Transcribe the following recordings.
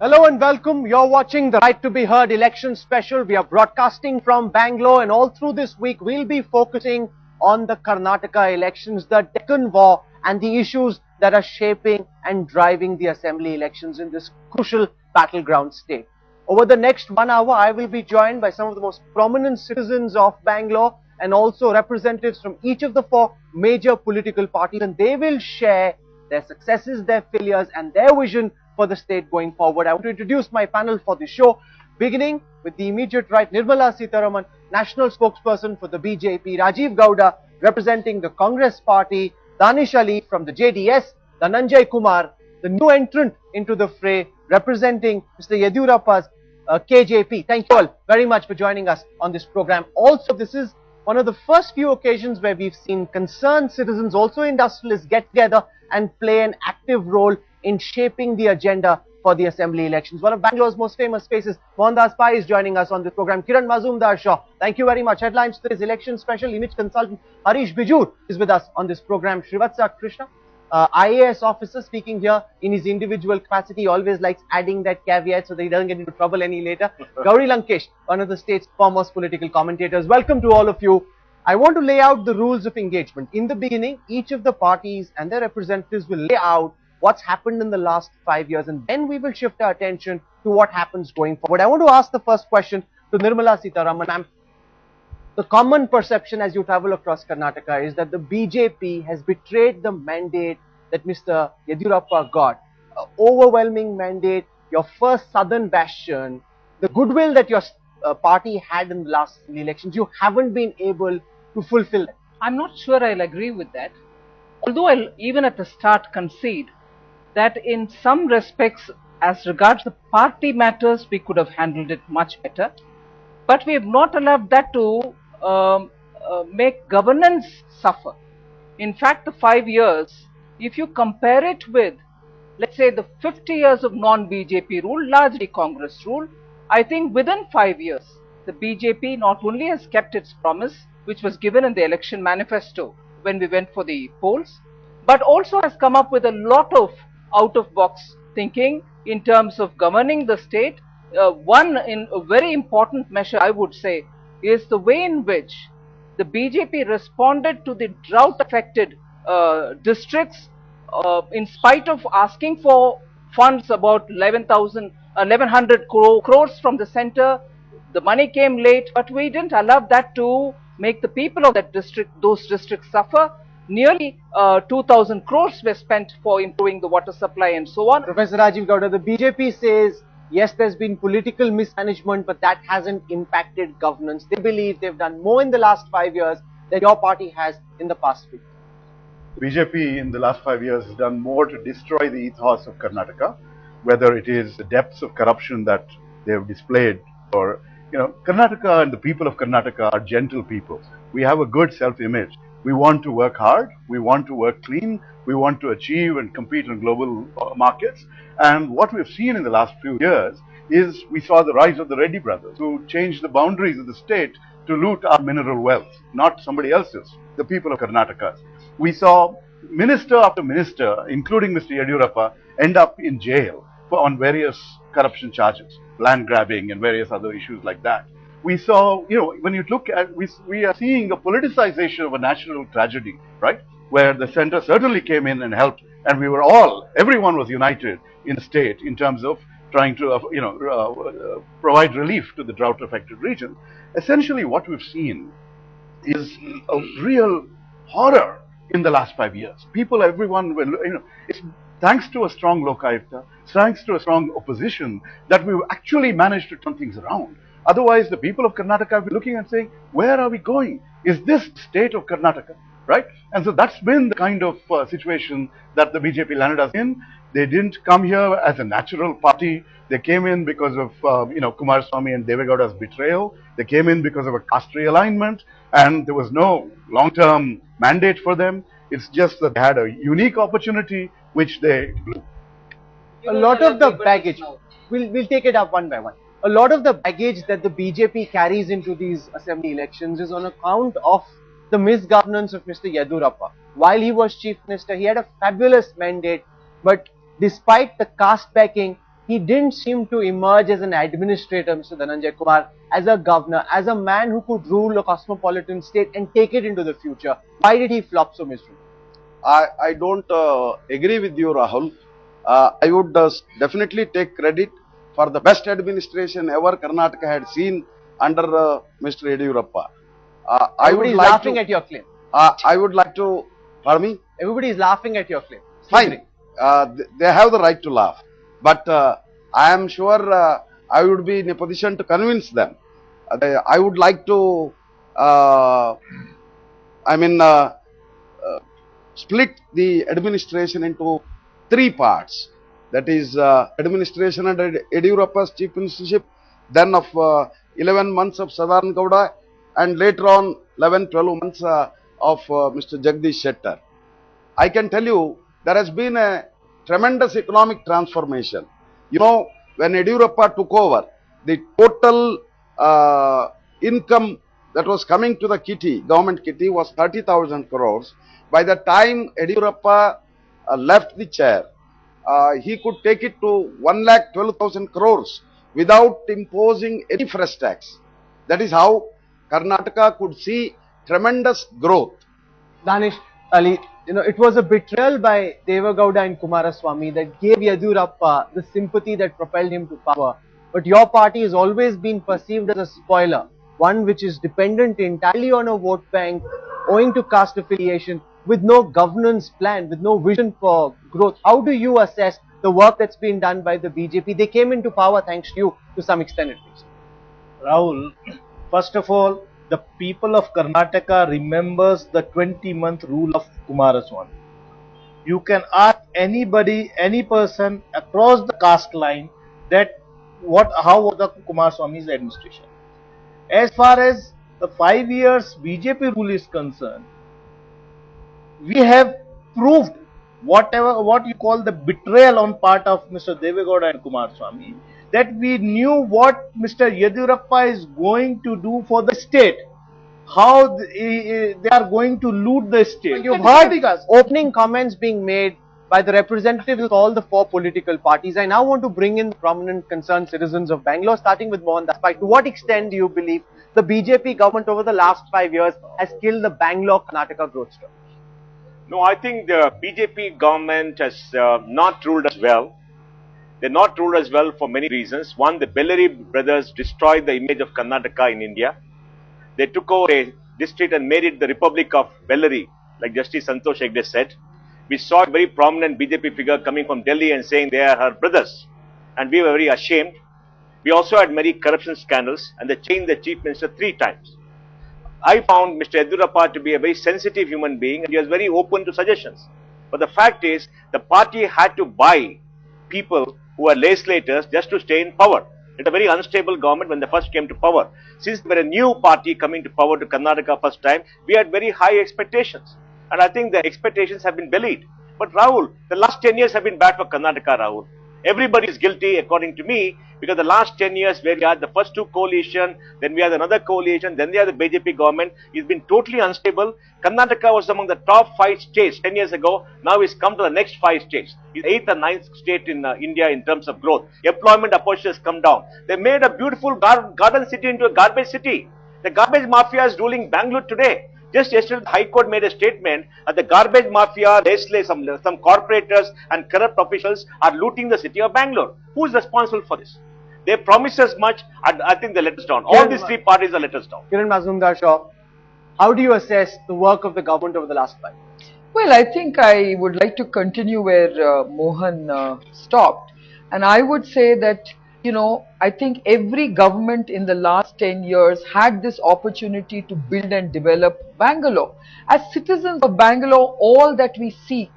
Hello and welcome. You're watching the Right to be Heard election special. We are broadcasting from Bangalore, and all through this week we'll be focusing on the Karnataka elections, the Deccan War, and the issues that are shaping and driving the assembly elections in this crucial battleground state. Over the next 1 hour, I will be joined by some of the most prominent citizens of Bangalore and also representatives from each of the four major political parties, and they will share their successes, their failures, and their vision for the state going forward. I want to introduce my panel for the show, beginning with the immediate right, Nirmala Sitharaman, national spokesperson for the BJP, Rajiv Gowda, representing the Congress party, Danish Ali from the JDS, Dhananjay Kumar, the new entrant into the fray, representing Mr. Yediyurappa's KJP. Thank you all very much for joining us on this program. Also, this is one of the first few occasions where we've seen concerned citizens, also industrialists, get together and play an active role in shaping the agenda for the assembly elections. One of Bangalore's most famous faces, Mohandas Pai, is joining us on this program. Kiran Mazumdar Shaw, thank you very much. Headlines to this election special, image consultant Harish Bijur is with us on this program. Srivatsa Krishna, IAS officer, speaking here in his individual capacity, always likes adding that caveat so that he doesn't get into trouble any later. Gauri Lankesh, one of the state's foremost political commentators. Welcome to all of you. I want to lay out the rules of engagement. In the beginning, each of the parties and their representatives will lay out what's happened in the last 5 years, and then we will shift our attention to what happens going forward. I want to ask the first question to Nirmala Sitharaman. Ma'am, the common perception as you travel across Karnataka is that the BJP has betrayed the mandate that Mr. Yediyurappa got. Overwhelming mandate, your first southern bastion, the goodwill that your party had in the last elections, you haven't been able to fulfill that. I'm not sure I'll agree with that. Although I'll even at the start concede that in some respects, as regards the party matters, we could have handled it much better. But we have not allowed that to make governance suffer. In fact, the 5 years, if you compare it with, let's say, the 50 years of non-BJP rule, largely Congress rule, I think within 5 years, the BJP not only has kept its promise, which was given in the election manifesto when we went for the polls, but also has come up with a lot of out-of-box thinking in terms of governing the state. One in a very important measure, I would say, is the way in which the BJP responded to the drought-affected districts in spite of asking for funds about 1100 crores from the center. The money came late, but we didn't allow that to make the people of that district, those districts suffer. Nearly 2,000 crores were spent for improving the water supply and so on. Professor Rajiv Gowda, the BJP says, yes, there's been political mismanagement, but that hasn't impacted governance. They believe they've done more in the last 5 years than your party has in the past 3. The BJP in the last 5 years has done more to destroy the ethos of Karnataka, whether it is the depths of corruption that they have displayed, or, Karnataka and the people of Karnataka are gentle people. We have a good self-image. We want to work hard, we want to work clean, we want to achieve and compete in global markets. And what we've seen in the last few years is we saw the rise of the Reddy brothers, who changed the boundaries of the state to loot our mineral wealth, not somebody else's, the people of Karnataka. We saw minister after minister, including Mr. Yediyurappa, end up in jail on various corruption charges, land grabbing and various other issues like that. We saw, when you look at, we are seeing a politicization of a national tragedy, right? Where the center certainly came in and helped, and we were everyone was united in the state in terms of trying to, provide relief to the drought-affected region. Essentially, what we've seen is a real horror in the last 5 years. Everyone, it's thanks to a strong Lokayukta, thanks to a strong opposition, that we've actually managed to turn things around. Otherwise, the people of Karnataka have been looking and saying, where are we going? Is this state of Karnataka, right? And so that's been the kind of situation that the BJP landed us in. They didn't come here as a natural party. They came in because of, Kumaraswamy and Devegowda's betrayal. They came in because of a caste realignment, and there was no long-term mandate for them. It's just that they had a unique opportunity, which they blew. A lot of the baggage, we'll take it up one by one. A lot of the baggage that the BJP carries into these assembly elections is on account of the misgovernance of Mr. Yediyurappa. While he was chief minister, he had a fabulous mandate, but despite the caste backing, he didn't seem to emerge as an administrator, Mr. Dhananjay Kumar, as a governor, as a man who could rule a cosmopolitan state and take it into the future. Why did he flop so miserably? I don't agree with you, Rahul. I would definitely take credit for the best administration ever Karnataka had seen under Mr. Yediyurappa. Everybody is laughing at your claim. I would like to, pardon me? Everybody is laughing at your claim. Fine. They have the right to laugh. But I am sure I would be in a position to convince them. I would like to, split the administration into three parts. That is administration under Yediyurappa's chief ministership, then of 11 months of Sadanan Gowda, and later on 11-12 months of Mr. Jagdish Shettar. I can tell you there has been a tremendous economic transformation. You know, when Yediyurappa took over, the total income that was coming to the kitty, government kitty, was 30,000 crores. By the time Yediyurappa left the chair, he could take it to 1,12,000 crores without imposing any fresh tax. That is how Karnataka could see tremendous growth. Danish Ali, you know, it was a betrayal by Deva Gowda and Kumaraswamy that gave Yediyurappa the sympathy that propelled him to power. But your party has always been perceived as a spoiler, one which is dependent entirely on a vote bank, owing to caste affiliation, with no governance plan, with no vision for growth. How do you assess the work that's been done by the BJP? They came into power thanks to you, to some extent at least. Rahul, first of all, the people of Karnataka remembers the 20-month rule of Kumaraswamy. You can ask anybody, any person across the caste line that how was the Kumaraswamy's administration. As far as the 5 years BJP rule is concerned, we have proved what you call the betrayal on part of Mr. Deva Gowda and Kumaraswamy, that we knew what Mr. Yediyurappa is going to do for the state, how they are going to loot the state. You've heard opening comments being made by the representatives of all the four political parties. I now want to bring in the prominent concerned citizens of Bangalore, starting with Mohan Daspai. To what extent do you believe the BJP government over the last 5 years has killed the Bangalore-Karnataka growth story? No, I think the BJP government has not ruled us well. They're not ruled as well for many reasons. One, the Bellary brothers destroyed the image of Karnataka in India. They took over a district and made it the Republic of Bellary, like Justice Santosh Hegde said. We saw a very prominent BJP figure coming from Delhi and saying they are her brothers. And we were very ashamed. We also had many corruption scandals, and they changed the chief minister 3 times. I found Mr. Yediyurappa to be a very sensitive human being, and he was very open to suggestions. But the fact is, the party had to buy people who are legislators just to stay in power. It's a very unstable government when they first came to power. Since we were a new party coming to power to Karnataka first time, we had very high expectations. And I think the expectations have been belied. But Rahul, the last 10 years have been bad for Karnataka, Rahul. Everybody is guilty, according to me, because the last 10 years where we had the first 2 coalition, then we had another coalition, then we had the BJP government, it's been totally unstable. Karnataka was among the top 5 states 10 years ago. Now it's come to the next 5 states. It's 8th or 9th state in India in terms of growth. Employment opportunity has come down. They made a beautiful garden city into a garbage city. The garbage mafia is ruling Bangalore today. Just yesterday, the High Court made a statement that the garbage mafia, some corporators and corrupt officials are looting the city of Bangalore. Who is responsible for this? They promised us much, and I think they let us down. All these 3 parties are let us down. Kiran Mazumdar-Shaw, how do you assess the work of the government over the last 5 years? Well, I think I would like to continue where Mohan stopped. And I would say that, you know, I think every government in the last 10 years had this opportunity to build and develop Bangalore. As citizens of Bangalore, all that we seek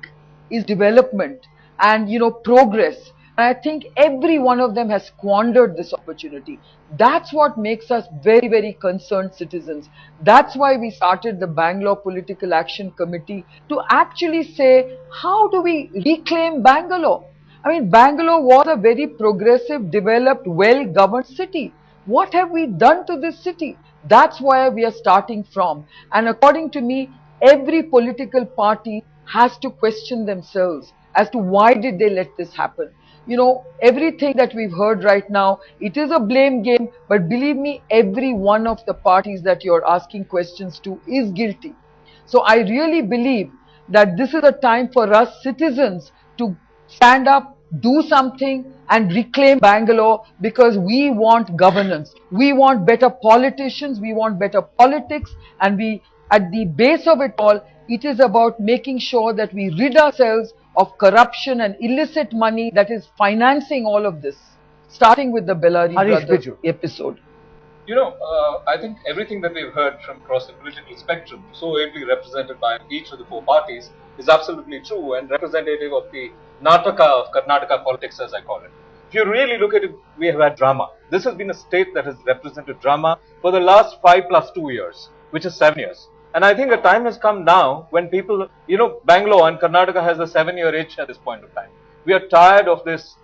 is development and, you know, progress. And I think every one of them has squandered this opportunity. That's what makes us very, very concerned citizens. That's why we started the Bangalore Political Action Committee to actually say, how do we reclaim Bangalore? I mean, Bangalore was a very progressive, developed, well-governed city. What have we done to this city? That's where we are starting from. And according to me, every political party has to question themselves as to why did they let this happen. you know, everything that we've heard right now, it is a blame game, but believe me, every one of the parties that you're asking questions to is guilty. So I really believe that this is a time for us citizens to stand up, do something and reclaim Bangalore, because we want governance. We want better politicians, we want better politics, and at the base of it all, it is about making sure that we rid ourselves of corruption and illicit money that is financing all of this, starting with the Bellary Harish brothers Biju. episode. You know, I think everything that we've heard from across the political spectrum, so ably represented by each of the four parties, is absolutely true and representative of the Nataka of Karnataka politics, as I call it. If you really look at it, we have had drama. This has been a state that has represented drama for the last 5 plus 2 years, which is 7 years. And I think a time has come now when people, you know, Bangalore and Karnataka has a 7-year itch at this point of time. We are tired of this,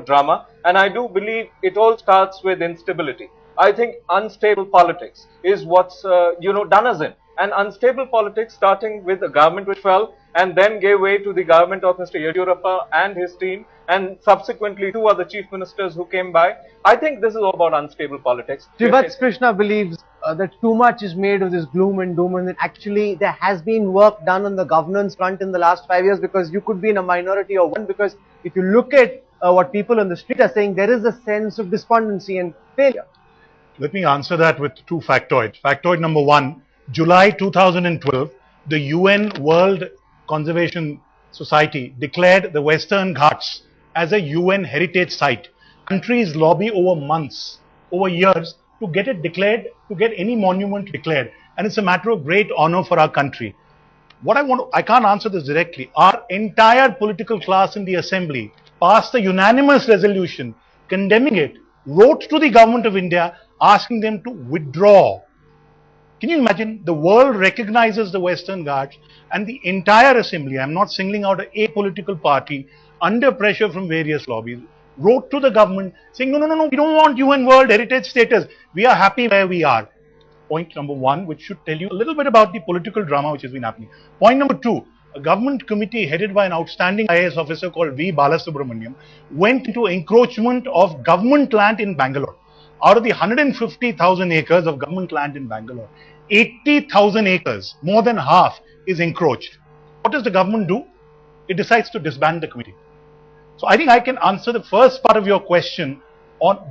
drama. And I do believe it all starts with instability. I think unstable politics is what's, done us in. And unstable politics starting with a government which fell and then gave way to the government of Mr. Yediyurappa and his team, and subsequently 2 other chief ministers who came by. I think this is all about unstable politics. Trivats Krishna believes that too much is made of this gloom and doom, and that actually there has been work done on the governance front in the last 5 years, because you could be in a minority or one, because if you look at what people on the street are saying, there is a sense of despondency and failure. Let me answer that with 2 factoids. Factoid number 1, July 2012, the UN World Conservation Society declared the Western Ghats as a UN heritage site. Countries lobby over months, over years, to get it declared, to get any monument declared. And it's a matter of great honor for our country. I can't answer this directly. Our entire political class in the assembly passed a unanimous resolution condemning it, wrote to the government of India asking them to withdraw. Can you imagine? The world recognizes the Western Ghats, and the entire assembly, I'm not singling out a political party, under pressure from various lobbies, wrote to the government saying, no, we don't want UN World Heritage status. We are happy where we are. Point number 1, which should tell you a little bit about the political drama which has been happening. Point number 2, a government committee headed by an outstanding IAS officer called V. Balasubramaniam went into encroachment of government land in Bangalore. Out of the 150,000 acres of government land in Bangalore, 80,000 acres, more than half, is encroached. What does the government do? It decides to disband the committee. So I think I can answer the first part of your question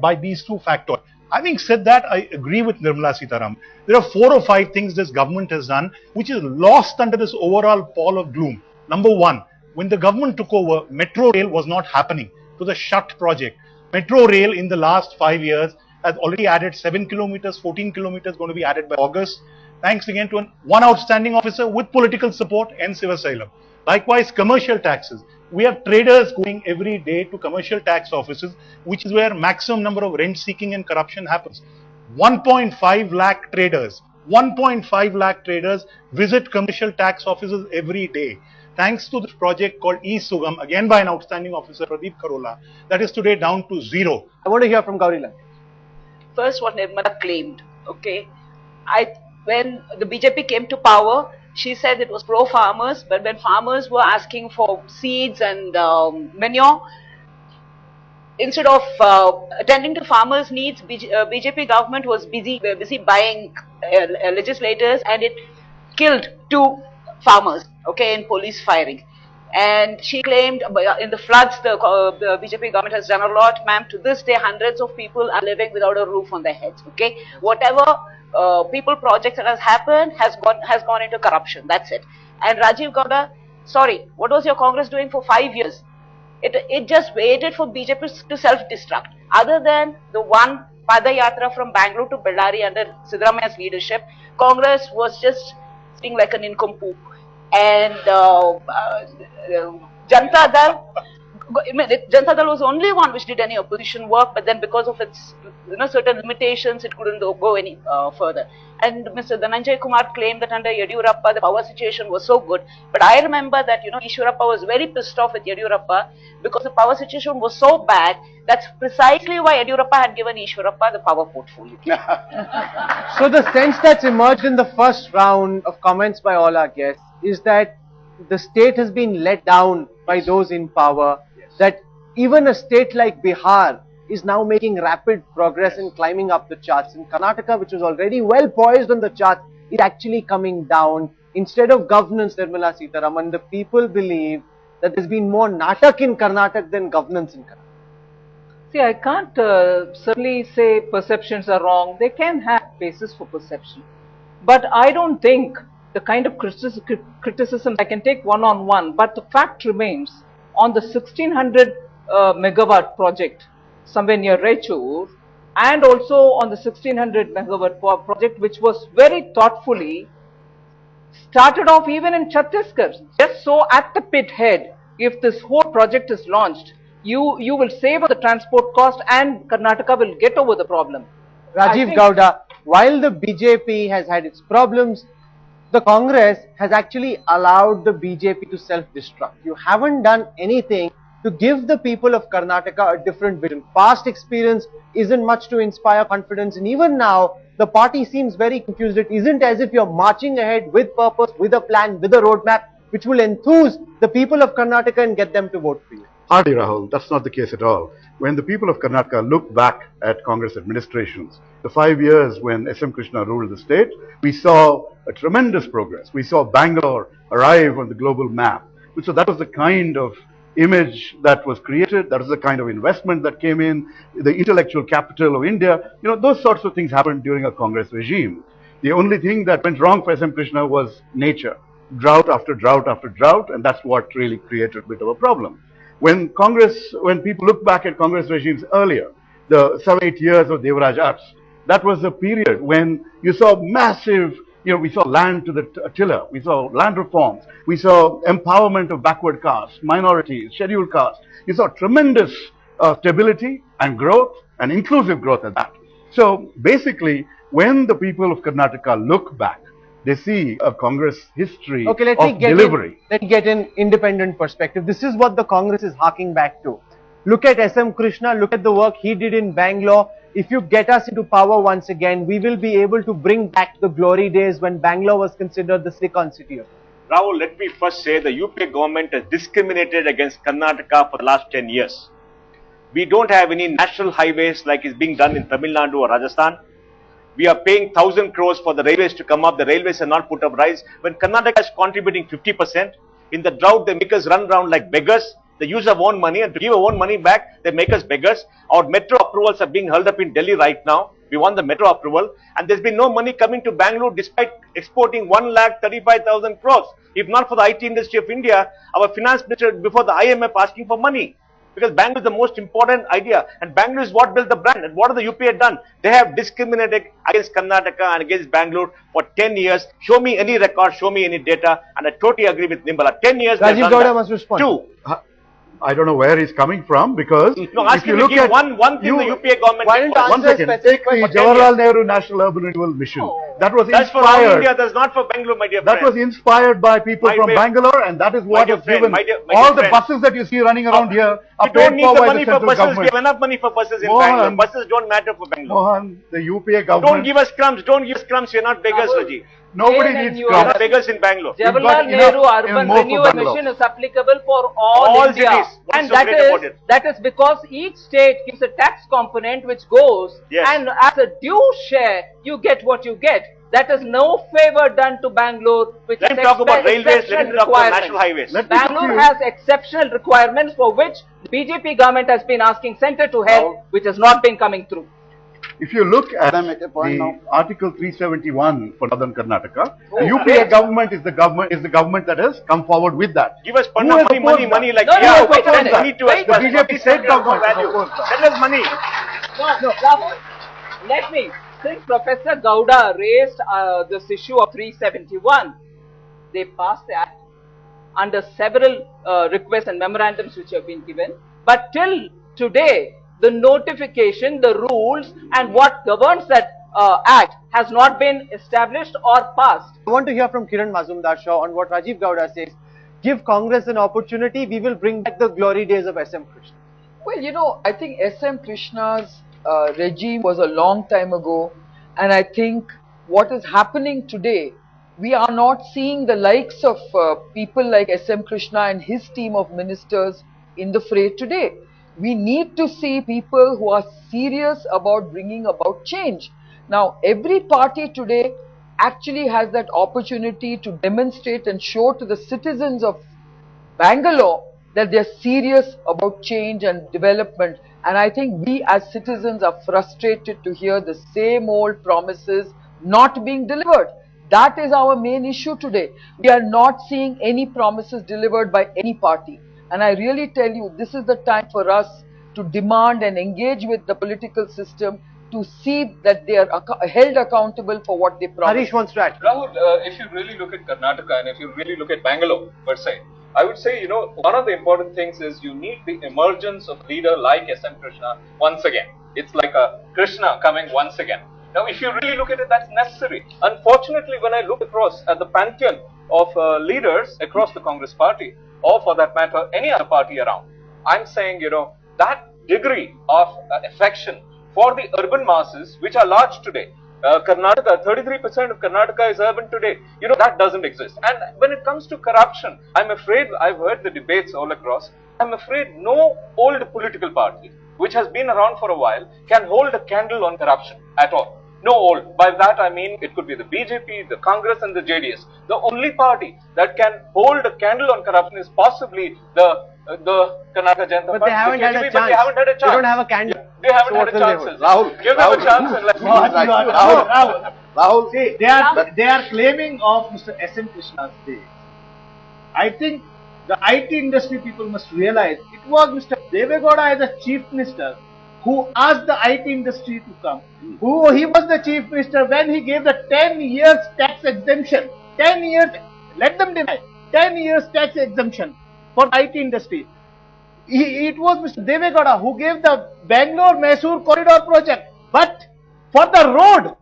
by these 2 factors. Having said that, I agree with Nirmala Sitaram. There are 4 or 5 things this government has done which is lost under this overall pall of gloom. Number 1, when the government took over, Metro Rail was not happening. It was a shut project. Metro Rail in the last 5 years has already added 7 kilometers, 14 kilometers going to be added by August. Thanks again to one outstanding officer with political support, N. Sivasailam. Likewise, commercial taxes. We have traders going every day to commercial tax offices, which is where maximum number of rent seeking and corruption happens. 1.5 lakh traders visit commercial tax offices every day. Thanks to this project called E-Sugam, again by an outstanding officer, Pradeep Karola, that is today down to 0. I want to hear from Gauri Lanka. First, what Nirmala claimed, okay, when the BJP came to power, she said it was pro-farmers, but when farmers were asking for seeds and manure, instead of attending to farmers' needs, BJP government was busy buying legislators, and it killed 2 farmers, okay, in police firing. And she claimed in the floods, the BJP government has done a lot, ma'am. To this day, hundreds of people are living without a roof on their heads, okay. Whatever people projects that has happened has gone into corruption. That's it. And Rajiv Gowda, sorry, what was your Congress doing for 5 years? It just waited for BJP to self-destruct. Other than the one Padayatra from Bangalore to Bellary under Siddaramaia's leadership, Congress was just sitting like a nincompoop. And Janata Dal was the only one which did any opposition work, but then because of its certain limitations, it couldn't go any further. And Mr. Dhananjay Kumar claimed that under Yediyurappa the power situation was so good, but I remember that Ishwarappa was very pissed off with Yediyurappa because the power situation was so bad. That's precisely why Yediyurappa had given Ishwarappa the power portfolio. So the sense that's emerged in the first round of comments by all our guests is that the state has been let down by those in power, that even a state like Bihar is now making rapid progress in climbing up the charts. In Karnataka, which was already well poised on the charts, is actually coming down. Instead of governance, Nirmala Sitharaman, the people believe that there's been more natak in Karnataka than governance in Karnataka. See, I can't certainly say perceptions are wrong. They can have basis for perception. But I don't think the kind of criticism I can take one-on-one, but the fact remains, on the 1600 megawatt project somewhere near Raichur, and also on the 1600 megawatt project, which was very thoughtfully started off even in Chhattisgarh, just so at the pit head, if this whole project is launched, you will save on the transport cost and Karnataka will get over the problem. Rajiv Gowda, while the BJP has had its problems, the Congress has actually allowed the BJP to self-destruct. You haven't done anything to give the people of Karnataka a different vision. Past experience isn't much to inspire confidence, and even now, the party seems very confused. It isn't as if you're marching ahead with purpose, with a plan, with a roadmap, which will enthuse the people of Karnataka and get them to vote for you. Hardly, Rahul. That's not the case at all. When the people of Karnataka look back at Congress administrations, the 5 years when S.M. Krishna ruled the state, we saw a tremendous progress. We saw Bangalore arrive on the global map. So that was the kind of image that was created, that was the kind of investment that came in, the intellectual capital of India. You know, those sorts of things happened during a Congress regime. The only thing that went wrong for S.M. Krishna was nature. Drought after drought after drought, and that's what really created a bit of a problem. When people look back at Congress regimes earlier, the 7-8 years of Devaraj Arts, that was a period when you saw massive, we saw land to the tiller, we saw land reforms, we saw empowerment of backward castes, minorities, scheduled castes. You saw tremendous stability and growth, and inclusive growth at that. So basically, when the people of Karnataka look back, they see a Congress history of delivery. Let me get an independent perspective. This is what the Congress is harking back to. Look at S.M. Krishna, look at the work he did in Bangalore. If you get us into power once again, we will be able to bring back the glory days when Bangalore was considered the Silicon City of India. Rahul, let me first say the UPA government has discriminated against Karnataka for the last 10 years. We don't have any national highways like is being done in Tamil Nadu or Rajasthan. We are paying 1,000 crores for the railways to come up. The railways are not put up rise. When Karnataka is contributing 50%, in the drought they make us run around like beggars. They use our own money, and to give our own money back, they make us beggars. Our metro approvals are being held up in Delhi right now. We want the metro approval, and there's been no money coming to Bangalore despite exporting 1,35,000 crores. If not for the IT industry of India, our finance minister before the IMF asking for money. Because Bangalore is the most important idea, and Bangalore is what built the brand. And what have the UPA done? They have discriminated against Karnataka and against Bangalore for 10 years. Show me any record, show me any data, and I totally agree with Nimbala. 10 years. Rajiv Gowda must respond. Two. I don't know where he's coming from, because no, if you look at one thing the UPA government. One second, take the Jawaharlal Nehru National Urban Renewal Mission. That was that's inspired. For all India, that's not for Bangalore, my dear friend. That was inspired by people from Bangalore, and that is what has given all the buses that you see running around here are paid for by the central government. We have enough money for buses in Bangalore. Buses don't matter for Bangalore. Mohan, the UPA government. Don't give us crumbs. Don't give us crumbs. You're not beggars, Raji. Nobody needs crumbs. You're not beggars in Bangalore. Jawaharlal Nehru Urban Renewal Mission is applicable for all India. Cities. And that is because each state gives a tax component which goes, and as a due share, you get what you get. That is no favor done to Bangalore, which let him talk about railways, let him talk about national highways. Bangalore has exceptional requirements for which the BJP government has been asking center to help, which has not been coming through. If you look at the Article 371 for Northern Karnataka, the UPA government is the government that has come forward with that. Give us money like wait a minute. Money to us. The BJP state government. Send us money. No, let me. Since Professor Gowda raised this issue of 371, they passed the act under several requests and memorandums which have been given. But till today, the notification, the rules, and what governs that act has not been established or passed. I want to hear from Kiran Mazumdar Shaw on what Rajiv Gowda says. Give Congress an opportunity, we will bring back the glory days of S.M. Krishna. Well, I think S.M. Krishna's regime was a long time ago, and I think what is happening today, we are not seeing the likes of people like S.M. Krishna and his team of ministers in the fray today. We need to see people who are serious about bringing about change. Now, every party today actually has that opportunity to demonstrate and show to the citizens of Bangalore that they're serious about change and development. And I think we as citizens are frustrated to hear the same old promises not being delivered. That is our main issue today. We are not seeing any promises delivered by any party. And I really tell you, this is the time for us to demand and engage with the political system to see that they are held accountable for what they promise. Harish wants to add. Rahul, if you really look at Karnataka and if you really look at Bangalore per se, I would say, one of the important things is you need the emergence of a leader like S.M. Krishna once again. It's like a Krishna coming once again. Now, if you really look at it, that's necessary. Unfortunately, when I look across at the pantheon of leaders across the Congress party, or for that matter, any other party around, I'm saying, that degree of affection for the urban masses, which are large today. Karnataka, 33% of Karnataka is urban today. That doesn't exist. And when it comes to corruption, I'm afraid, I've heard the debates all across, I'm afraid no old political party, which has been around for a while, can hold a candle on corruption at all. No old. By that I mean it could be the BJP, the Congress and the JDS. The only party that can hold a candle on corruption is possibly the Karnataka Janata Party. But they haven't had a chance. But they haven't had a chance. They don't have a candle. They haven't had a chance. Give them a chance and let's Rahul, see, they are claiming of Mr. S.M. Krishna's day. I think the IT industry people must realize it was Mr. Devegowda as a chief minister who asked the IT industry to come. He was the chief minister when he gave the 10 years tax exemption. 10 years, let them deny, 10 years tax exemption for the IT industry. It was Mr. Devegowda who gave the Bangalore-Mysore corridor project. But for the road,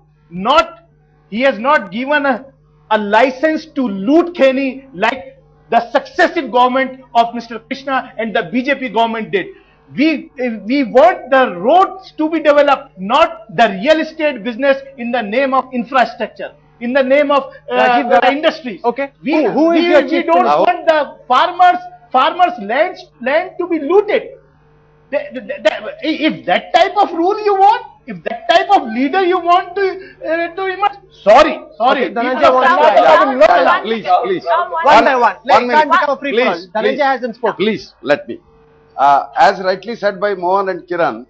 he has not given a license to loot Kheni like the successive government of Mr. Krishna and the BJP government did. We want the roads to be developed, not the real estate business in the name of infrastructure, in the name of the industries. Okay. We don't want the farmers' land to be looted. If that type of rule you want, if that type of leader you want to emerge, sorry. Okay, please. One by one. Let it become a free for all. Dhananjay hasn't spoken. Please, let me. As rightly said by Mohan and Kiran,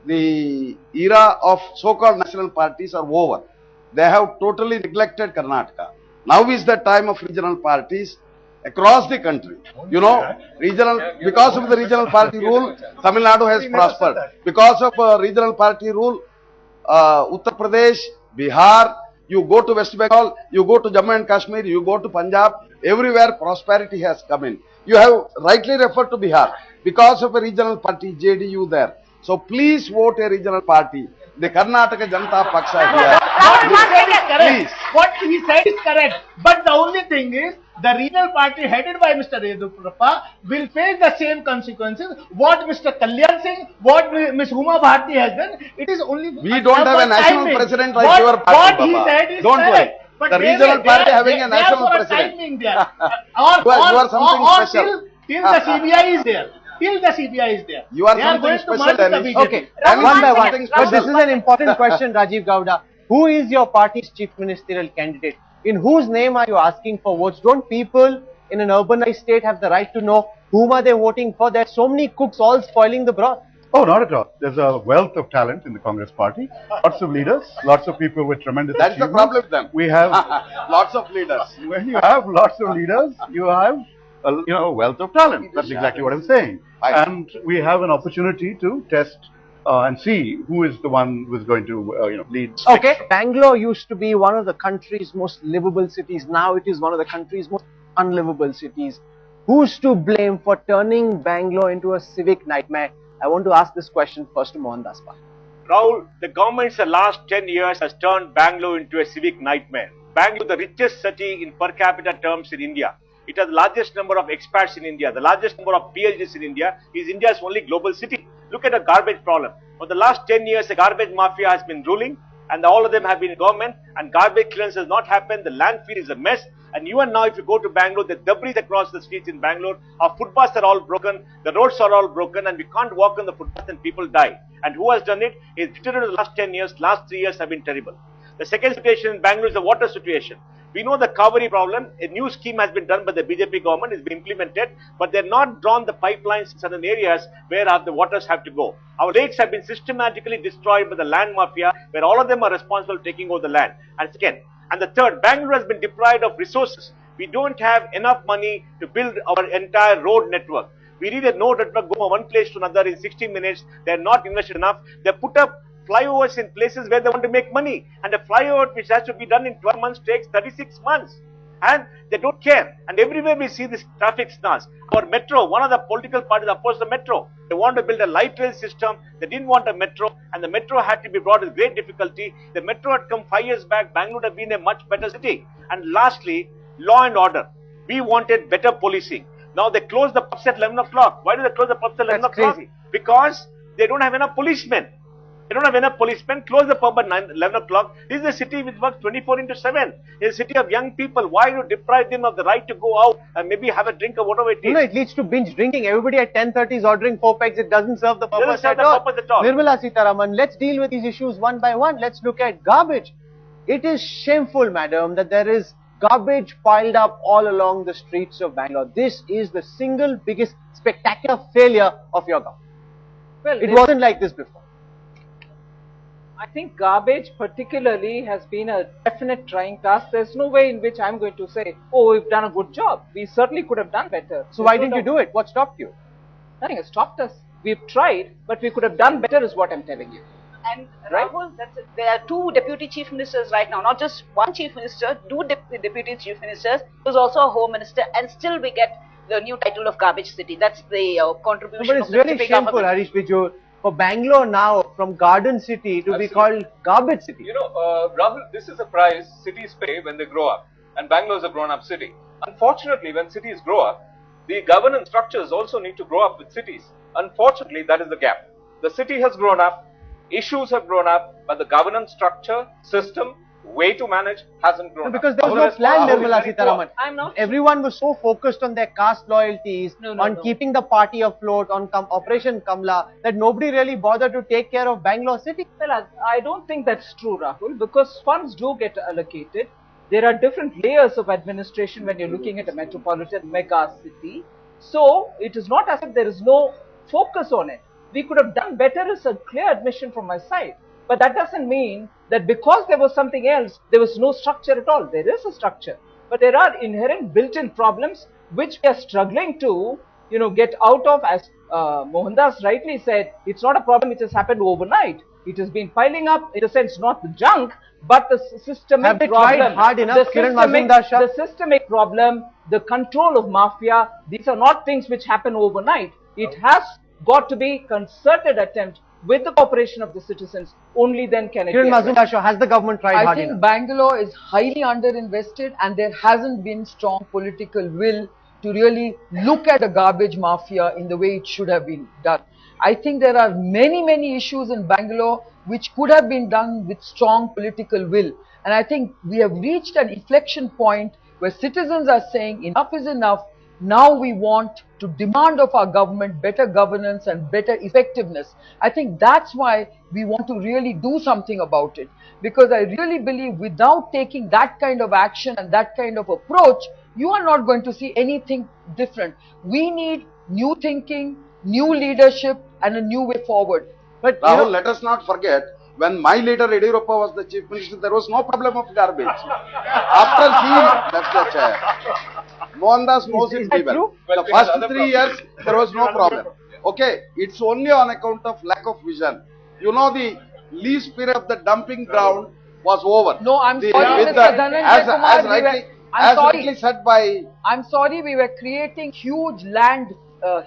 the era of so-called national parties are over. They have totally neglected Karnataka. Now is the time of regional parties across the country. Because of the regional party rule, Tamil Nadu has prospered. Because of regional party rule, Uttar Pradesh, Bihar, you go to West Bengal, you go to Jammu and Kashmir, you go to Punjab, everywhere prosperity has come in. You have rightly referred to Bihar. Because of a regional party, JDU there. So please vote a regional party. The Karnataka Janata Paksha here. Please. What he said is correct. But the only thing is, the regional party headed by Mr. Yediyurappa will face the same consequences. What Mr. Kalyan Singh, what Ms. Huma Bharti has done, it is only... We don't have a national president like your party, What he said is don't correct. worry. The regional party having a national president. Or till the CBI is there. Till the CBI is there. You are something special. Okay, one by one. But this is an important question, Rajiv Gowda. Who is your party's chief ministerial candidate? In whose name are you asking for votes? Don't people in an urbanized state have the right to know whom are they voting for? There are so many cooks all spoiling the broth. Oh, not at all. There's a wealth of talent in the Congress party. Lots of leaders, lots of people with tremendous That's the problem with them. We have lots of leaders. When you have lots of leaders, you have a wealth of talent. That's exactly what I'm saying. And we have an opportunity to test and see who is the one who is going to lead. Okay, Bangalore used to be one of the country's most livable cities. Now it is one of the country's most unlivable cities. Who's to blame for turning Bangalore into a civic nightmare? I want to ask this question first to Mohan Daspa. Rahul, the government's the last 10 years has turned Bangalore into a civic nightmare. Bangalore, the richest city in per capita terms in India. It has the largest number of expats in India, the largest number of PhDs in India, is India's only global city. Look at the garbage problem. For the last 10 years, the garbage mafia has been ruling. and all of them have been in government, and garbage clearance has not happened. The landfill is a mess. And even now, if you go to Bangalore, the debris across the streets in Bangalore, our footpaths are all broken, the roads are all broken, and we can't walk on the footpaths and people die. And who has done it? It's deteriorated the last 10 years, last 3 years have been terrible. The second situation in Bangalore is the water situation. We know the Kaveri problem. A new scheme has been done by the BJP government, it's been implemented, but they're not drawn the pipelines in certain areas where the waters have to go. Our lakes have been systematically destroyed by the land mafia, where all of them are responsible for taking over the land. And second, and the third, Bangalore has been deprived of resources. We don't have enough money to build our entire road network. We need a road network go from one place to another in 60 minutes. They're not invested enough. They put up flyovers in places where they want to make money. And a flyover which has to be done in 12 months takes 36 months. And they don't care. And everywhere we see this traffic snarls. Our metro, one of the political parties opposed the metro. They want to build a light rail system. They didn't want a metro, and the metro had to be brought with great difficulty. The metro had come 5 years back. Bangalore would have been a much better city. And lastly, law and order. We wanted better policing. Now they close the pubs at 11 o'clock. Why do they close the pubs at 11 o'clock? Because they don't have enough policemen. They don't have enough policemen. Close the pub at 11 o'clock. This is a city which works 24/7. It's a city of young people. Why do you deprive them of the right to go out and maybe have a drink or whatever it is? No, it leads to binge drinking. Everybody at 10:30 is ordering 4 packs. It doesn't serve the purpose at all. Nirmala Sitharaman, let's deal with these issues one by one. Let's look at garbage. It is shameful, madam, that there is garbage piled up all along the streets of Bangalore. This is the single biggest spectacular failure of your government. Well, it wasn't like this before. I think garbage particularly has been a definite trying task. There's no way in which I'm going to say, oh, we've done a good job. We certainly could have done better. So why didn't you do it? What stopped you? Nothing has stopped us. We've tried, but we could have done better is what I'm telling you. And Rahul, there are 2 deputy chief ministers right now, not just one chief minister, 2 deputy chief ministers, who's also a home minister, and still we get the new title of garbage city. That's the contribution. But it's really shameful, Harish Bijou, for Bangalore now, from Garden City to be called Garbage City. You know, Rahul, this is a price cities pay when they grow up, and Bangalore is a grown-up city. Unfortunately, when cities grow up, the governance structures also need to grow up with cities. Unfortunately, that is the gap. The city has grown up, issues have grown up, but the governance structure, system, way to manage hasn't grown because up. there was no plan, Nirmala Sitharaman. I'm not. Everyone was so focused on their caste loyalties, on keeping the party afloat, on Operation Kamla, that nobody really bothered to take care of Bangalore city. Well, I don't think that's true, Rahul, because funds do get allocated. There are different layers of administration when you're looking at a metropolitan mega city. So it is not as if there is no focus on it. We could have done better is a clear admission from my side. But that doesn't mean that because there was something else, there was no structure at all. There is a structure. But there are inherent built-in problems which we are struggling to, get out of. As Mohandas rightly said, it's not a problem which has happened overnight. It has been piling up, in a sense, not the junk, but the systemic Have they problem. tried hard enough, The systemic problem, the control of mafia, these are not things which happen overnight. It has got to be concerted attempt with the cooperation of the citizens. Only then can it be. Has the government tried hard enough? I think Bangalore is highly underinvested, and there hasn't been strong political will to really look at a garbage mafia in the way it should have been done. I think there are many issues in Bangalore which could have been done with strong political will. And I think we have reached an inflection point where citizens are saying enough is enough. Now we want to demand of our government better governance and better effectiveness. I think that's why we want to really do something about it. Because I really believe without taking that kind of action and that kind of approach, you are not going to see anything different. We need new thinking, new leadership, and a new way forward. But Rahul, let us not forget, when my leader Yediyurappa was the chief minister, there was no problem of garbage. After he left the chair, Mohandas knows it very well. The first 3 years, there was no problem. Okay, it's only on account of lack of vision. The lease period of the dumping ground was over. No, I'm sorry, Mr. Dhananjay Kumar. As rightly said by... I'm sorry, we were creating huge land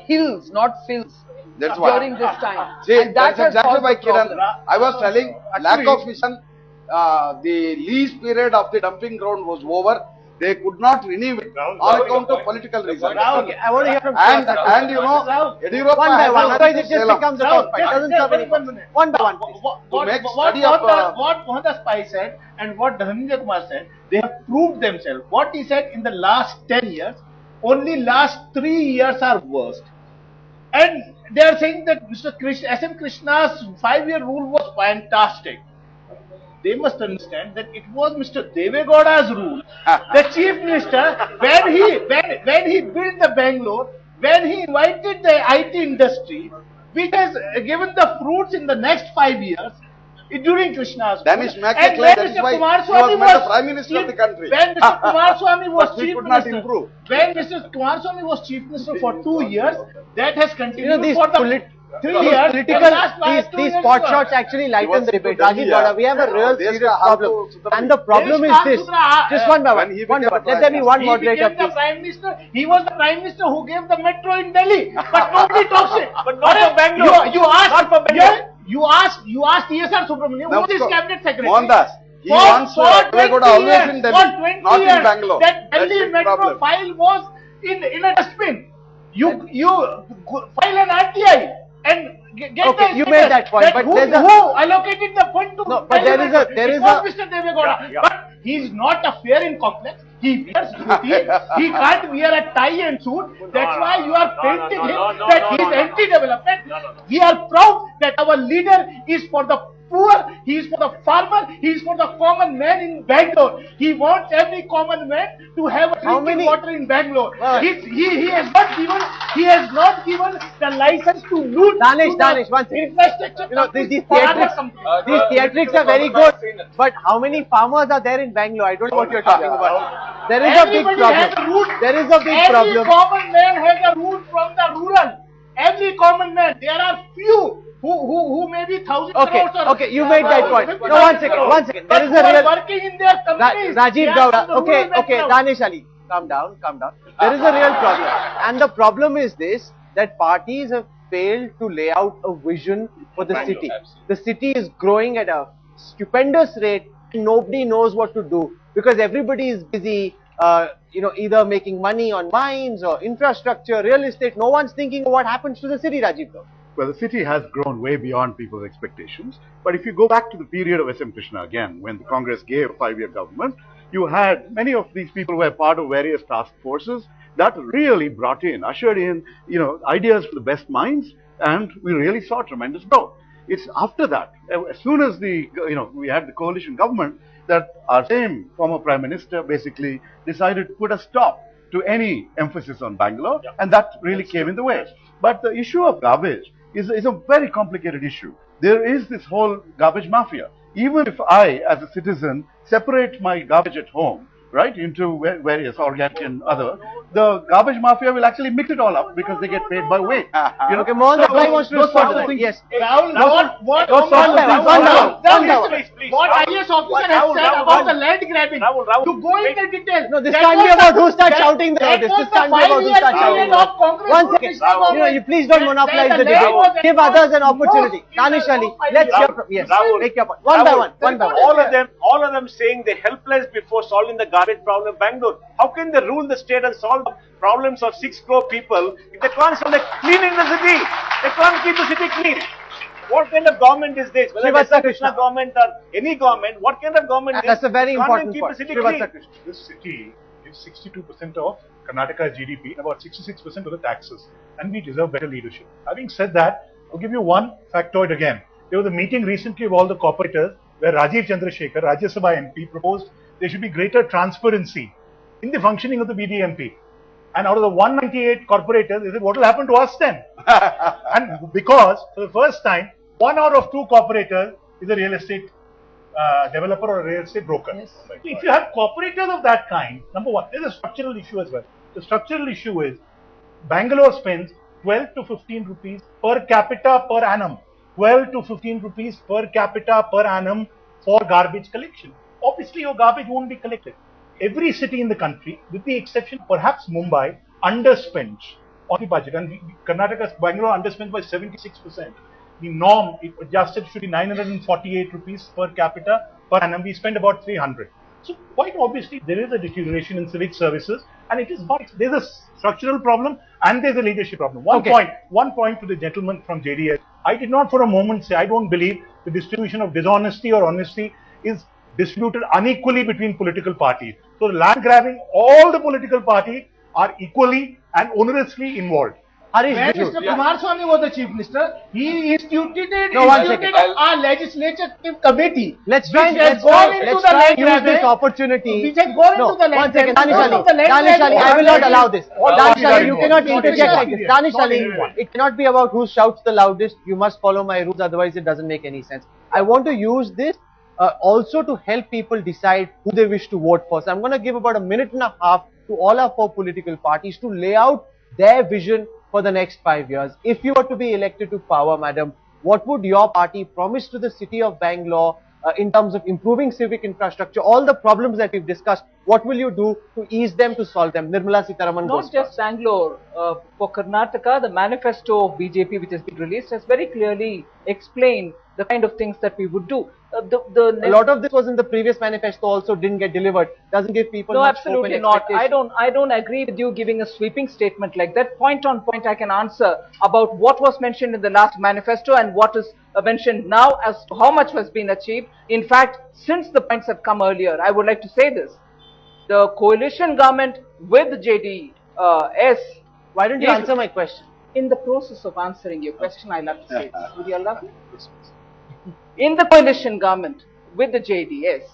hills, not fills. That's why. During this time. See, that's exactly why, Kiran, I was telling, lack of vision, the lease period of the dumping ground was over. they could not renew it on account of political reasons. Okay, I want to hear from And you know, Yediyurappa one by has one, a otherwise it just Salem. becomes a cockfight. It doesn't serve any purpose. One by one, please. What Mohandas Pai said and what Dhananjay Kumar said, they have proved themselves. What he said in the last 10 years, only last 3 years are worst. And they are saying that Mr. S.M. Krishna's 5-year rule was fantastic. They must understand that it was Mr. Deve Gowda's rule. The Chief Minister, when he built the Bangalore, when he invited the IT industry, which has given the fruits in the next 5 years, during Krishna's rule. Danish make a claim, that is why he was made the Prime Minister of the country. When Mr. Kumaraswamy was But we Chief could not Minister, improve. when Mr. Kumaraswamy was Chief Minister for 2 years, that has continued These for the 3 years. These pot shots actually lighten the debate. Rajiv Gowda, we have a real serious problem. And the problem is this. Just one by one. Let there be one moderator, please. He was the Prime Minister who gave the metro in Delhi. But nobody talks it. But not for Bangalore. You asked, Not for Bangalore. you asked ESR Subramaniam, who is his cabinet secretary? Mohandas, he For wants for 20 Deve Gowda always years, in for Delhi, 20 not in years, Bangalore. that That's Delhi his metro problem. file was in a dustbin. You file an RTI and get Okay, the you made that point, but who there's a- allocated the fund to No, but Delhi there is metro. a- there It is was a- Mr. Deve Gowda. Yeah. But he is not a fair in complex. He wears dhoti. He can't wear a tie and suit. That's why you are painting him that he is anti-development. We are proud that our leader is for the poor, he is for the farmer, he is for the common man in Bangalore. He wants every common man to have a drinking water in Bangalore. He has not given the license to loot. Danish, one second. Infrastructure. You know, these theatrics are very good, but how many farmers are there in Bangalore? I don't know what you're talking about. There is a big Everybody has a problem. route. There is a big Every problem. common man has a route from the rural. Every common man. There are few who may be 1,000 crores. Okay, you made that point. No, one second. There is a real working in their companies. Rajiv Gowda. Okay, Danish Ali, calm down. There is a real problem, and the problem is this: that parties have failed to lay out a vision for the city. The city is growing at a stupendous rate. Nobody knows what to do because everybody is busy, either making money on mines or infrastructure, real estate. No one's thinking of what happens to the city, Rajiv Gowda. Well, the city has grown way beyond people's expectations. But if you go back to the period of S.M. Krishna again, when the Congress gave a 5-year government, you had many of these people were part of various task forces that really brought in, ushered in, ideas for the best minds, and we really saw tremendous growth. It's after that, as soon as we had the coalition government, that our same former Prime Minister basically decided to put a stop to any emphasis on Bangalore, and that really came in the way. But the issue of garbage is a very complicated issue. There is this whole garbage mafia. Even if I, as a citizen, separate my garbage at home, right, into various organic and other, the garbage mafia will actually mix it all up because they get paid by weight. Okay, Mohan, I want to respond to that. Yes. Rahul, what IAS officer has said about the land grabbing, to go into detail. No, this can't be about who starts shouting about this. This can't be about who starts shouting about this. 1 second. You please don't monopolize the debate. Give others an opportunity. Danish Ali, let's hear from, yes, make your point. One by one. All of them saying they're helpless before solving the garbage problem in Bangalore. How can they rule the state and solve the problems of 6 crore people if they can't solve the cleaning the city? They can't keep the city clean. What kind of government is this? Whether it's a Krishna government or any government, what kind of government is this? That's a very important point. This city gives 62% of Karnataka's GDP and about 66% of the taxes, and we deserve better leadership. Having said that, I'll give you one factoid again. There was a meeting recently of all the corporators where Rajiv Chandrasekhar, Rajya Sabha MP, proposed there should be greater transparency in the functioning of the BBMP. And out of the 198 corporators, they said, what will happen to us then? And because, for the first time, 1 out of 2 corporators is a real estate developer or a real estate broker. Yes. So if you have corporators of that kind, number one, there's a structural issue as well. The structural issue is Bangalore spends 12 to 15 rupees per capita per annum. 12 to 15 rupees per capita per annum for garbage collection. Obviously, your garbage won't be collected. Every city in the country, with the exception perhaps Mumbai, underspends on the budget. And Karnataka's Bangalore underspends by 76%. The norm, if adjusted, should be 948 rupees per capita per annum. We spend about 300. So quite obviously there is a deterioration in civic services, and it is not, there's a structural problem and there's a leadership problem. One point to the gentleman from JDS. I did not for a moment say I don't believe the distribution of dishonesty or honesty is distributed unequally between political parties. So the land grabbing, all the political parties are equally and onerously involved. When Mr. Kumaraswamy was the Chief Minister, he instituted a legislative committee. Let's try and use this opportunity. Which has gone into the land. One second, Danish Ali, I will not allow this. Danish Ali, you cannot interject like this. Danish Ali, it cannot be about who shouts the loudest. You must follow my rules, otherwise it doesn't make any sense. I want to use this also to help people decide who they wish to vote for. So I'm going to give about a minute and a half to all our 4 political parties to lay out their vision for the next 5 years. If you were to be elected to power, madam, what would your party promise to the city of Bangalore in terms of improving civic infrastructure, all the problems that we've discussed? What will you do to ease them, to solve them? Nirmala Sitharaman goes Not just first. Bangalore. For Karnataka, the manifesto of BJP which has been released has very clearly explained the kind of things that we would do. A lot of this was in the previous manifesto also, didn't get delivered. Doesn't give people No, much absolutely hope and not. I don't agree with you giving a sweeping statement like that. Point on point I can answer about what was mentioned in the last manifesto and what is mentioned now as to how much has been achieved. In fact, since the points have come earlier, I would like to say this. The coalition government with JDS... Why don't you answer my question? In the process of answering your question, I'll have to say this. Would you allow me? In the coalition government with the JDS,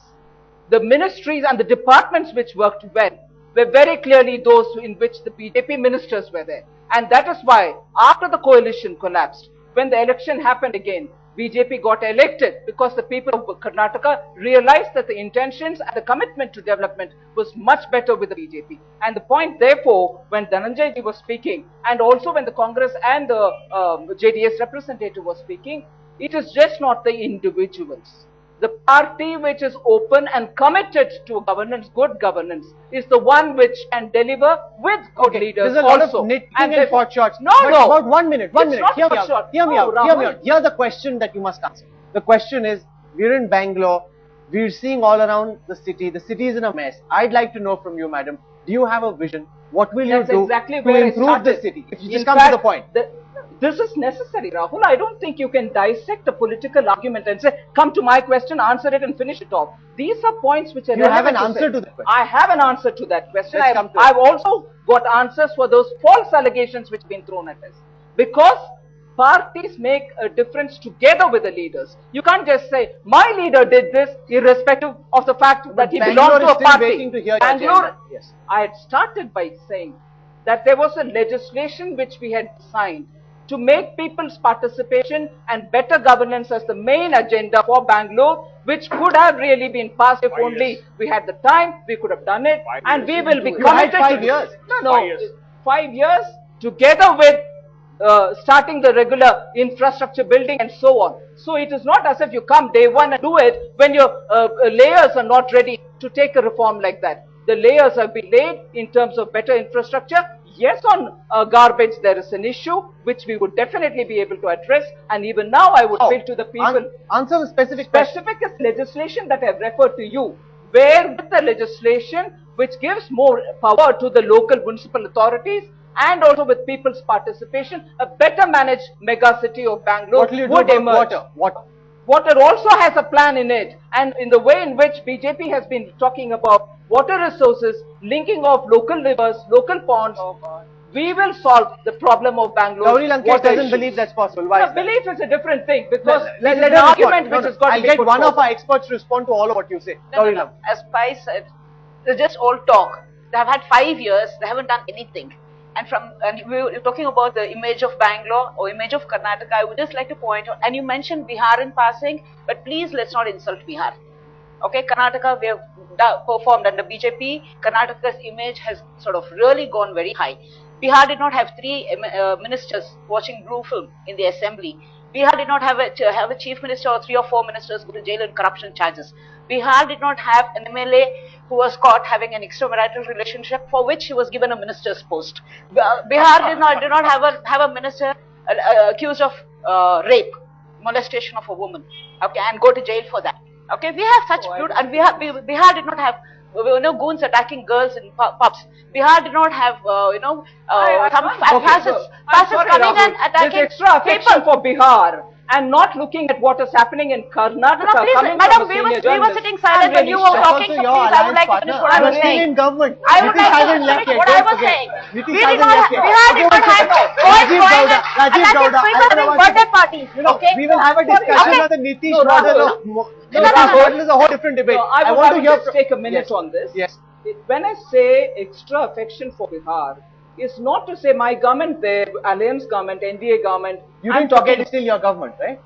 the ministries and the departments which worked well were very clearly those in which the BJP ministers were there. And that is why, after the coalition collapsed, when the election happened again, BJP got elected because the people of Karnataka realized that the intentions and the commitment to development was much better with the BJP. And the point, therefore, when Dhananjay ji was speaking, and also when the Congress and the JDS representative was speaking, it is just not the individuals. The party which is open and committed to governance, good governance, is the one which can deliver with good leaders. There's a lot also. of nitpicking and pot shots. No. About 1 minute. Hear me out. Hear me out. Here's the question that you must answer. The question is, we're in Bangalore. We're seeing all around the city. The city is in a mess. I'd like to know from you, madam, do you have a vision? What will you do to improve the city? If you just come to the point. This is necessary, Rahul. I don't think you can dissect a political argument and say, come to my question, answer it and finish it off. These are points which are You have an answer to the question. I have an answer to that question. I've also got answers for those false allegations which have been thrown at us. Because parties make a difference together with the leaders. You can't just say, my leader did this, irrespective of the fact that he belongs to a party. Bangalore, yes. I had started by saying that there was a legislation which we had signed to make people's participation and better governance as the main agenda for Bangalore, which could have really been passed if only we had the time, we could have done it, and we will be committed to 5 years. No, 5 years together with starting the regular infrastructure building and so on. So it is not as if you come day one and do it when your layers are not ready to take a reform like that. The layers have been laid in terms of better infrastructure. Yes, on garbage there is an issue which we would definitely be able to address, and even now I would appeal to the people. Answer the specific question. Specific is legislation that I have referred to you, where with the legislation which gives more power to the local municipal authorities and also with people's participation, a better managed mega city of Bangalore would emerge. Water also has a plan in it, and in the way in which BJP has been talking about water resources, linking of local rivers, local ponds, we will solve the problem of Bangalore. Gauri Lankesh doesn't believe that's possible. Why is that? Belief is a different thing, because there's an argument which has got to be I'll get one of our experts to respond to all of what you say. No. As Pai said, it's just all talk. They have had 5 years, they haven't done anything. And we were talking about the image of Bangalore or image of Karnataka. I would just like to point out, and you mentioned Bihar in passing, but please let's not insult Bihar. Okay, Karnataka, we have performed under BJP. Karnataka's image has sort of really gone very high. Bihar did not have 3 ministers watching blue film in the assembly. Bihar did not have a chief minister or 3 or 4 ministers go to jail on corruption charges. Bihar did not have an MLA who was caught having an extramarital relationship for which he was given a minister's post. Bihar did not have a minister accused of rape, molestation of a woman, okay, and go to jail for that. Okay, we have such brutal, and Bihar did not have goons attacking girls in pubs. Bihar did not have some fascists coming and attacking this extra affection people. for Bihar and not looking at what is happening in Karnataka. No, please, madam, we were sitting silent when you were talking, so please, I would like to finish what I was saying. In government. I would like to finish what I was saying. We did not have boys going and attacking sweepers in birthday parties. Okay? We will have a discussion on the Nitish model of... model is a whole different debate. I want to just take a minute on this. Yes. When I say extra affection for Bihar, it's not to say my government, the alliance government, NDA government. You didn't forget it's still your government, right?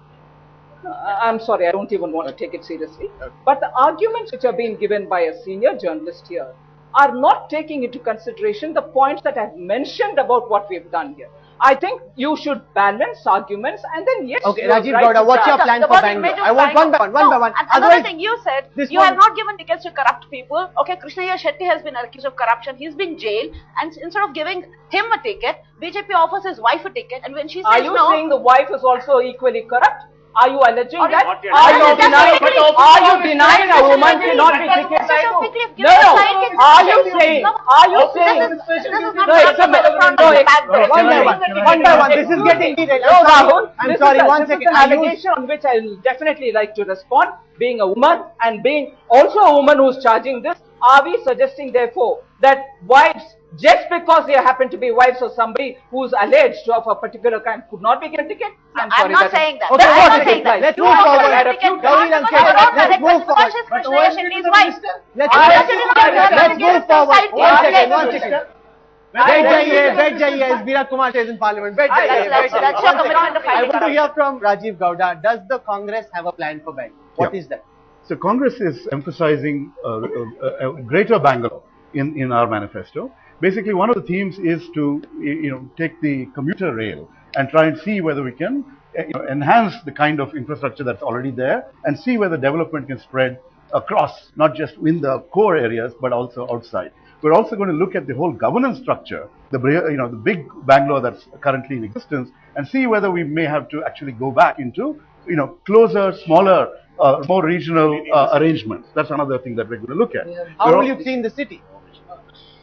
I'm sorry, I don't even want to take it seriously. But the arguments which are being given by a senior journalist here are not taking into consideration the points that I've mentioned about what we've done here. I think you should balance arguments and then yes. Okay, Rajiv Gowda, what's your plan for Bangalore? I want one by one. Another thing you said, you have not given tickets to corrupt people. Okay, Krishnaiah Shetty has been accused of corruption. He's been jailed, and instead of giving him a ticket, BJP offers his wife a ticket, and when she says no, are you saying the wife is also equally corrupt? Are you alleging that? Are you denying a woman cannot be ticketed? No. Are you saying? One by one. This is getting detailed. I'm sorry. One second. This is an allegation on which I will definitely like to respond. Being a woman and being also a woman who is charging this, are we suggesting therefore that wives, just because they happen to be wives of somebody who's alleged of a particular kind, could not be given a ticket? I'm not saying that. Okay, I'm not saying that. Let's move forward. Let's move forward. Let's move forward. One second. बैठ जाइए as Veera Kumar says in Parliament. बैठ जाइए. I want to hear from Rajiv Gowda. Does the Congress have a plan for Bangalore? What is that? So Congress is emphasizing greater Bangalore in our manifesto. Basically, one of the themes is to take the commuter rail and try and see whether we can enhance the kind of infrastructure that's already there and see whether development can spread across, not just in the core areas, but also outside. We're also going to look at the whole governance structure, the big Bangalore that's currently in existence, and see whether we may have to actually go back into closer, smaller, more regional arrangements. That's another thing that we're going to look at. How will you clean the city?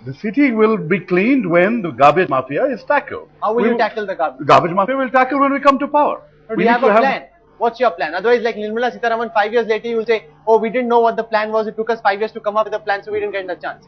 The city will be cleaned when the garbage mafia is tackled. How will you tackle the garbage? The garbage mafia will tackle when we come to power. We have a plan. What's your plan? Otherwise, like Nirmala Sitharaman, 5 years later, you will say, oh, we didn't know what the plan was. It took us 5 years to come up with a plan, so we didn't get the chance.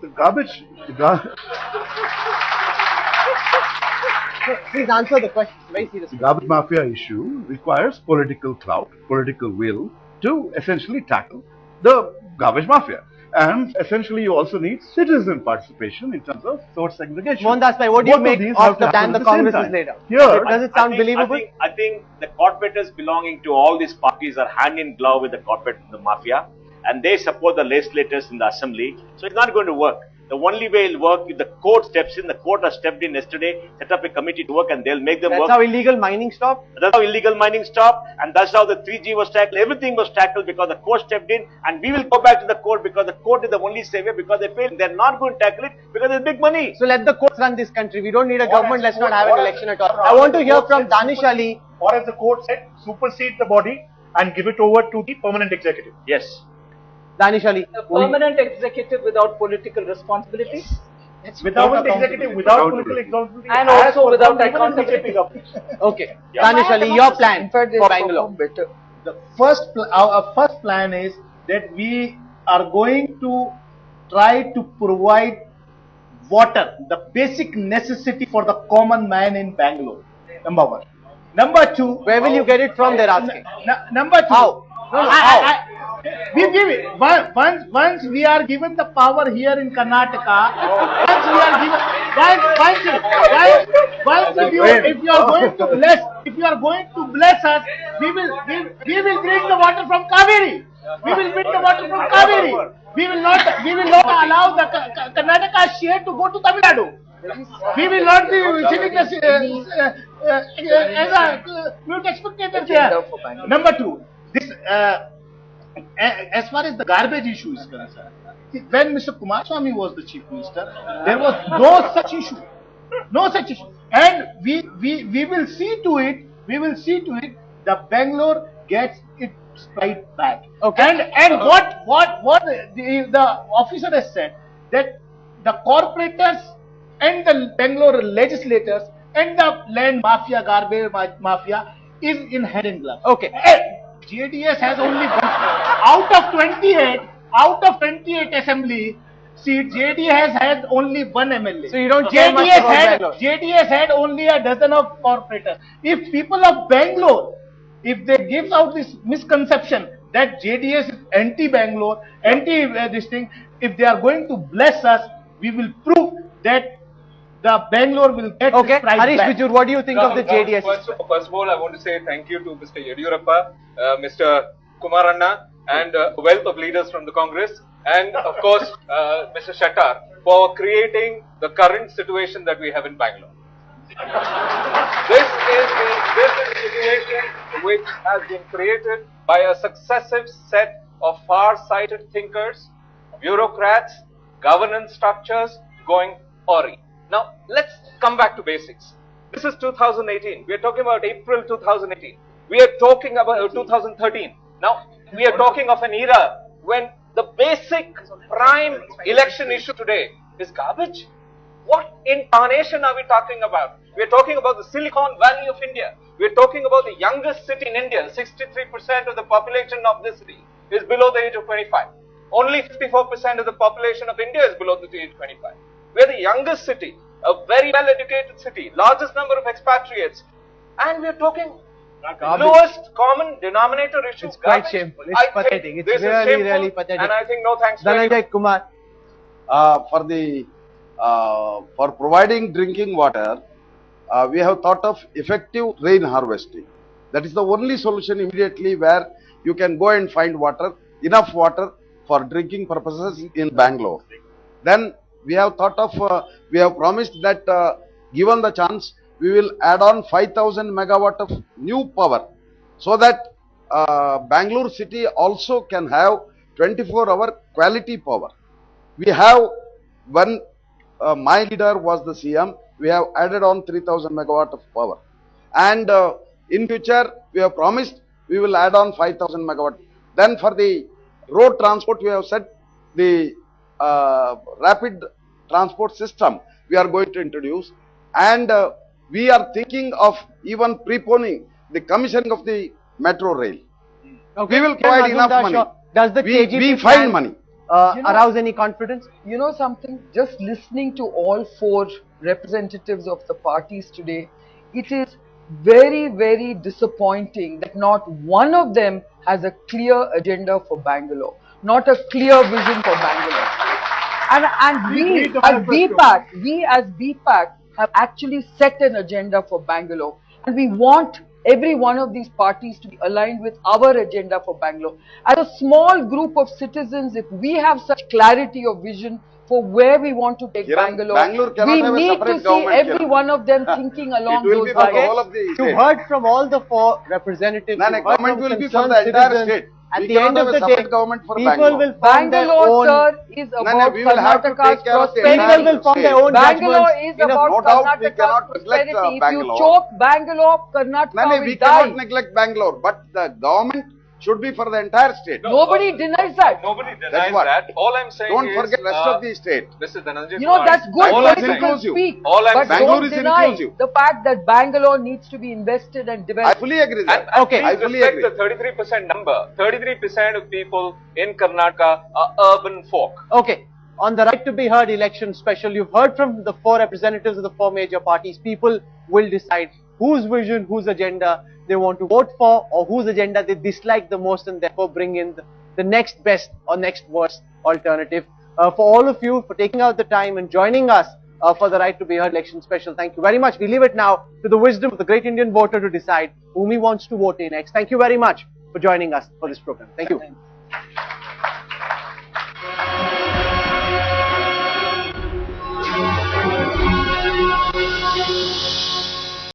Please answer the question very seriously. The garbage mafia issue requires political clout, political will to essentially tackle the garbage mafia. And essentially, you also need citizen participation in terms of source segregation. Mohandas Bhai, what do you make of the plan the Congress has laid out? Here, does it sound believable? I think the corporators belonging to all these parties are hand in glove with the corporate the mafia, and they support the legislators in the assembly. So it's not going to work. The only way it'll work if the court steps in. The court has stepped in yesterday, set up a committee to work, and they'll make them work. That's how illegal mining stopped? That's how illegal mining stopped, and that's how the 3G was tackled. Everything was tackled because the court stepped in, and we will go back to the court because the court is the only savior because they failed. They're not going to tackle it because there's big money. So let the courts run this country. We don't need a government. Let's not have an election at all. I want to hear from Danish Ali. Or as the court said, supersede the body and give it over to the permanent executive. Yes. Danish Ali. A permanent executive without political responsibility? Without executive, without political accountability, and also without accountability. Okay, Danish Ali, your plan for Bangalore. Our first plan is that we are going to try to provide water, the basic necessity for the common man in Bangalore. Number one. Number two. Where will you get it from? They're asking. Number two. How? We give it. Once we are given the power here in Karnataka, once we are given, if you are going to bless us, we will bring the water from Kaveri. We will bring the water from Kaveri. We will not allow the Karnataka share to go to Tamil Nadu. We will not be sitting as we would expect it there. Number two, this. As far as the garbage issue is concerned, when Mr. Kumaraswamy was the Chief Minister, there was no such issue. No such issue. And we will see to it, the Bangalore gets its right back. Okay. And what the officer has said, that the corporators and the Bangalore legislators and the land mafia, garbage mafia is in hand in glove. Okay. JDS has only out of 28 assembly seats, JDS has only one MLA. So you don't care much about Bangalore. JDS had only a dozen of corporators. If people of Bangalore, if they give out this misconception that JDS is anti-Bangalore, this thing, if they are going to bless us, we will prove that the Bangalore will get Okay, its price Harish back. Bijur, what do you think of the JDS? First of all, I want to say thank you to Mr. Yediyurappa, Mr. Kumaranna, and a wealth of leaders from the Congress, and of course, Mr. Shettar, for creating the current situation that we have in Bangalore. This is a situation which has been created by a successive set of far-sighted thinkers, bureaucrats, governance structures going awry. Now, let's come back to basics. This is 2018. We are talking about April 2018. We are talking about 2013. Now, we are talking of an era when the basic prime election issue today is garbage. What incarnation are we talking about? We are talking about the Silicon Valley of India. We are talking about the youngest city in India. 63% of the population of this city is below the age of 25. Only 54% of the population of India is below the age of 25. We are the youngest city, a very well-educated city, largest number of expatriates, and we are talking lowest common denominator issue. It's quite shameful. It's pathetic. It's really pathetic. And I think no thanks to Dhananjay Kumar. For providing drinking water, we have thought of effective rain harvesting. That is the only solution immediately where you can go and find water, enough water for drinking purposes in Bangalore. Then we have thought of, we have promised that given the chance, we will add on 5,000 megawatt of new power so that Bangalore city also can have 24-hour quality power. We have one, my leader was the CM, we have added on 3,000 megawatt of power. And in future, we have promised we will add on 5,000 megawatt. Then for the road transport, we have said the rapid transport system we are going to introduce, and we are thinking of even preponing the commissioning of the metro rail. Okay. We will provide enough money. Does the KGP we plan find money. arouse any confidence? You know something, just listening to all four representatives of the parties today, it is very, very disappointing that not one of them has a clear agenda for Bangalore, not a clear vision for Bangalore. And we as BPAC have actually set an agenda for Bangalore, and we want every one of these parties to be aligned with our agenda for Bangalore. As a small group of citizens, if we have such clarity of vision for where we want to take Bangalore, we need to see every one of them thinking along those lines. You heard from all the four representatives. Government will be for the entire state. At the end of the day, people will form their Bangalore, own. sir, is about Karnataka's prosperity. People will form their own Bangalore judgments. is about Karnataka's prosperity. If you choke Bangalore, Karnataka we will cannot die. neglect Bangalore, but the government should be for the entire state. Nobody denies that. Nobody denies that. All I'm saying Don't is, forget rest of the state. Mr. Dhananjay, You know, that's good all I'm political saying- speak, all I'm but saying- Bangalore don't is deny inclusive. the fact that Bangalore needs to be invested and I developed. fully agree that. And Okay. please I fully respect agree. the 33% number. 33% of people in Karnataka are urban folk. Okay. On the right to be heard election special, you've heard from the four representatives of the four major parties. People will decide whose vision, whose agenda they want to vote for, or whose agenda they dislike the most, and therefore bring in the next best or next worst alternative. For all of you for taking out the time and joining us for the right to be heard election special, thank you very much. We leave it now to the wisdom of the great Indian voter to decide whom he wants to vote in next. Thank you very much for joining us for this program. Thank you.